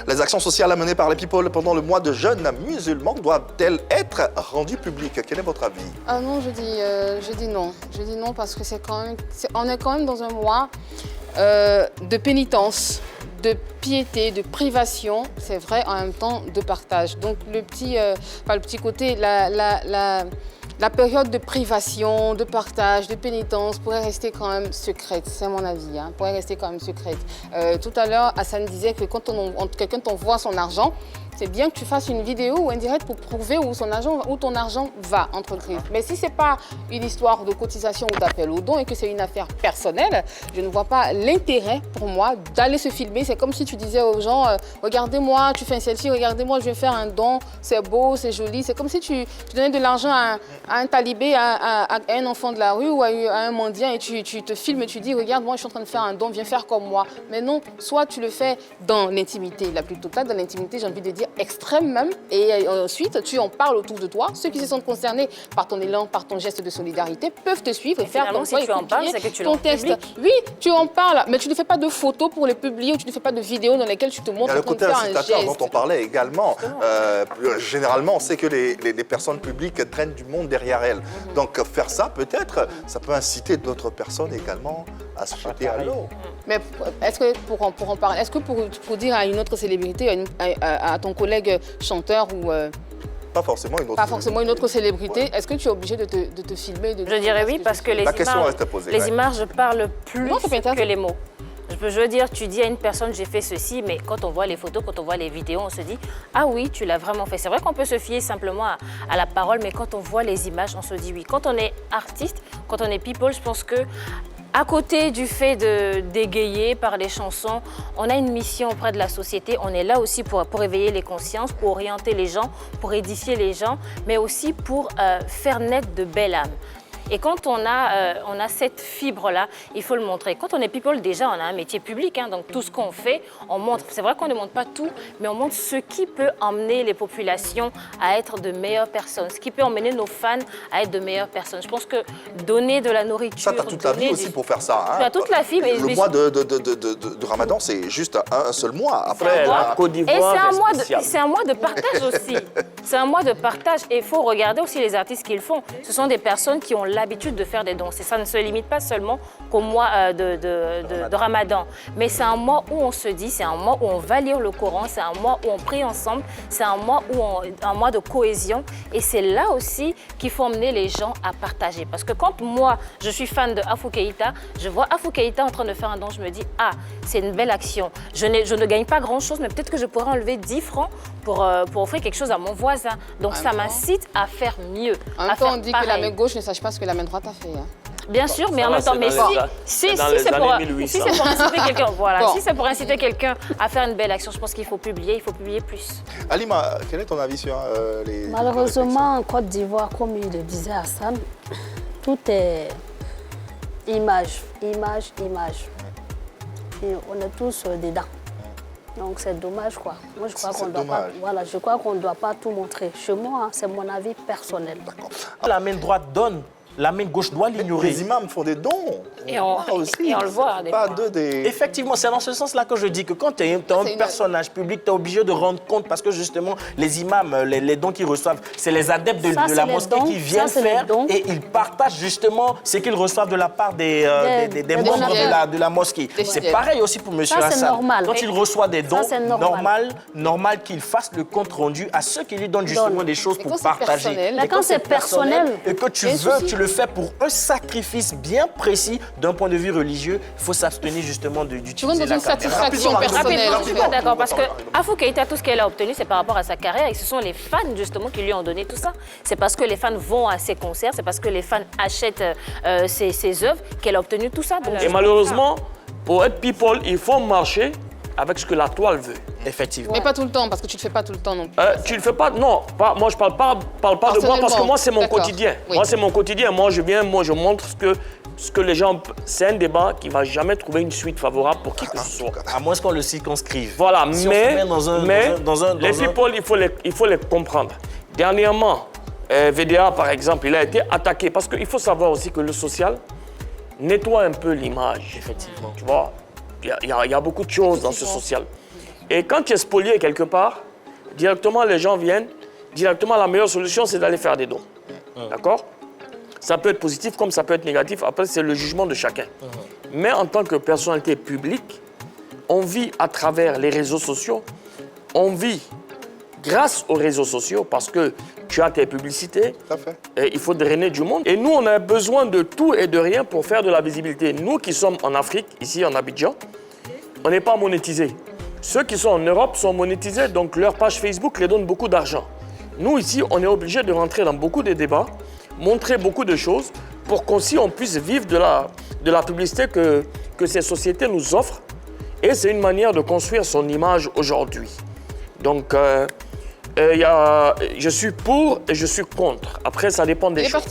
Les actions sociales amenées par les people pendant le mois de jeûne musulman doivent-elles être rendues publiques? Quel est votre avis? Ah non, je dis non. Je dis non parce que on est quand même dans un mois de pénitence, de piété, de privation, c'est vrai, en même temps de partage. Donc le petit côté, la période de privation, de partage, de pénitence pourrait rester quand même secrète, c'est mon avis, hein, pourrait rester quand même secrète. Tout à l'heure, Hassan disait que quand quelqu'un t'envoie son argent, c'est bien que tu fasses une vidéo ou un direct pour prouver où ton argent va, entre griffes. Mais si ce n'est pas une histoire de cotisation ou d'appel au don et que c'est une affaire personnelle, je ne vois pas l'intérêt pour moi d'aller se filmer. C'est comme si tu disais aux gens, regardez-moi, tu fais un selfie, regardez-moi, je vais faire un don, c'est beau, c'est joli. C'est comme si tu donnais de l'argent à un talibé, à un enfant de la rue ou à un mendiant et tu te filmes et tu dis, regarde, moi je suis en train de faire un don, viens faire comme moi. Mais non, soit tu le fais dans l'intimité la plus totale, dans l'intimité, j'ai envie de dire extrême même, et ensuite tu en parles autour de toi. Ceux qui se sentent concernés par ton élan, par ton geste de solidarité peuvent te suivre et faire comme si toi tu en parles, c'est que tu ton texte. Oui, tu en parles, mais tu ne fais pas de photos pour les publier ou tu ne fais pas de vidéos dans lesquelles tu te montres en train de faire un geste. Il y a le côté incitateur dont on parlait également. Généralement, on sait que les personnes publiques traînent du monde derrière elles. Donc faire ça, peut-être, ça peut inciter d'autres personnes également à se jeter à l'eau. Mais est-ce que pour en parler, est-ce que pour dire à une autre célébrité, à ton collègue chanteur ou pas forcément une autre célébrité, est-ce que tu es obligé de te filmer? Je dirais oui, parce que les images parlent plus que les mots. Je veux dire, tu dis à une personne, j'ai fait ceci, mais quand on voit les photos, quand on voit les vidéos, on se dit, ah oui, tu l'as vraiment fait. C'est vrai qu'on peut se fier simplement à la parole, mais quand on voit les images, on se dit oui. Quand on est artiste, quand on est people, je pense que à côté du fait d'égayer par les chansons, on a une mission auprès de la société. On est là aussi pour éveiller les consciences, pour orienter les gens, pour édifier les gens, mais aussi pour faire naître de belles âmes. Et quand on a cette fibre-là, il faut le montrer. Quand on est people, déjà, on a un métier public, hein, donc tout ce qu'on fait, on montre. C'est vrai qu'on ne montre pas tout, mais on montre ce qui peut emmener les populations à être de meilleures personnes, ce qui peut emmener nos fans à être de meilleures personnes. Je pense que donner de la nourriture... Ça, tu as toute la vie aussi pour faire ça. Hein. Tu as toute la vie. Mais le mois de Ramadan, c'est juste un seul mois. Après, la Côte d'Ivoire, c'est un mois de partage aussi. C'est un mois de partage et il faut regarder aussi les artistes qu'ils font. Ce sont des personnes qui ont l'habitude de faire des dons. Ça ne se limite pas seulement qu'au mois de Ramadan. Mais c'est un mois où on se dit, c'est un mois où on va lire le Coran, c'est un mois où on prie ensemble, c'est un mois un mois de cohésion. Et c'est là aussi qu'il faut emmener les gens à partager. Parce que quand moi, je suis fan de Afou Keïta, je vois Afou Keïta en train de faire un don, je me dis, ah, c'est une belle action. Je ne gagne pas grand-chose, mais peut-être que je pourrais enlever 10 francs pour offrir quelque chose à mon voisin. Donc ça m'incite à faire mieux. En même temps, on dit que la main gauche ne sache pas ce que la main droite a fait. Hein. Bien sûr, mais en même temps, mais si c'est pour inciter quelqu'un, voilà, si c'est pour inciter quelqu'un à faire une belle action, je pense qu'il faut publier plus. Alima, quel est ton avis sur les... Malheureusement, en Côte d'Ivoire, comme il le disait Hassan, tout est image. Et on est tous dedans. Donc c'est dommage quoi. Moi je crois qu'on ne doit pas tout montrer. Chez moi, c'est mon avis personnel. La main droite donne, la main gauche doit l'ignorer. Les imams font des dons. Et on le voit. Effectivement, c'est dans ce sens-là que je dis que quand tu es un personnage public, tu es obligé de rendre compte parce que justement, les imams, les dons qu'ils reçoivent, c'est les adeptes de la mosquée qui viennent faire et ils partagent justement ce qu'ils reçoivent de la part des membres de la mosquée. C'est pareil aussi pour M. Hassan. Quand il reçoit des dons, normal qu'il fasse le compte rendu à ceux qui lui donnent justement des choses pour partager. Mais quand c'est personnel et que tu le fais pour un sacrifice bien précis d'un point de vue religieux, il faut s'abstenir justement d'utiliser la satisfaction personnelle. Je suis pas d'accord parce que Afou Keïta, tout ce qu'elle a obtenu, c'est par rapport à sa carrière et ce sont les fans justement qui lui ont donné tout ça. C'est parce que les fans vont à ses concerts, c'est parce que les fans achètent ses œuvres qu'elle a obtenu tout ça. Donc, et malheureusement, pour être people, il faut marcher avec ce que la toile veut. Effectivement. Mais pas tout le temps, parce que tu ne le fais pas tout le temps non plus. Tu ne le fais pas, non. Moi, je parle pas de moi, parce que moi, c'est mon quotidien. Oui. Moi, c'est mon quotidien. Moi, je montre ce que les gens... C'est un débat qui ne va jamais trouver une suite favorable pour qui que ce soit. À moins qu'on le circonscrive. Voilà, mais les people, il faut les comprendre. Dernièrement, VDA, par exemple, il a été attaqué. Parce qu'il faut savoir aussi que le social nettoie un peu l'image. Effectivement. Tu vois, il y a beaucoup de choses dans ce social. Et quand tu es spolié quelque part, directement les gens viennent, directement la meilleure solution c'est d'aller faire des dons. D'accord? Ça peut être positif comme ça peut être négatif, après c'est le jugement de chacun. Mais en tant que personnalité publique, on vit à travers les réseaux sociaux, on vit grâce aux réseaux sociaux parce que tu as tes publicités, et il faut drainer du monde. Et nous, on a besoin de tout et de rien pour faire de la visibilité. Nous qui sommes en Afrique, ici en Abidjan, on n'est pas monétisés. Ceux qui sont en Europe sont monétisés, donc leur page Facebook les donne beaucoup d'argent. Nous, ici, on est obligé de rentrer dans beaucoup de débats, montrer beaucoup de choses pour qu'aussi on puisse vivre de la publicité que ces sociétés nous offrent. Et c'est une manière de construire son image aujourd'hui. Donc, je suis pour et je suis contre. Après, ça dépend des choses.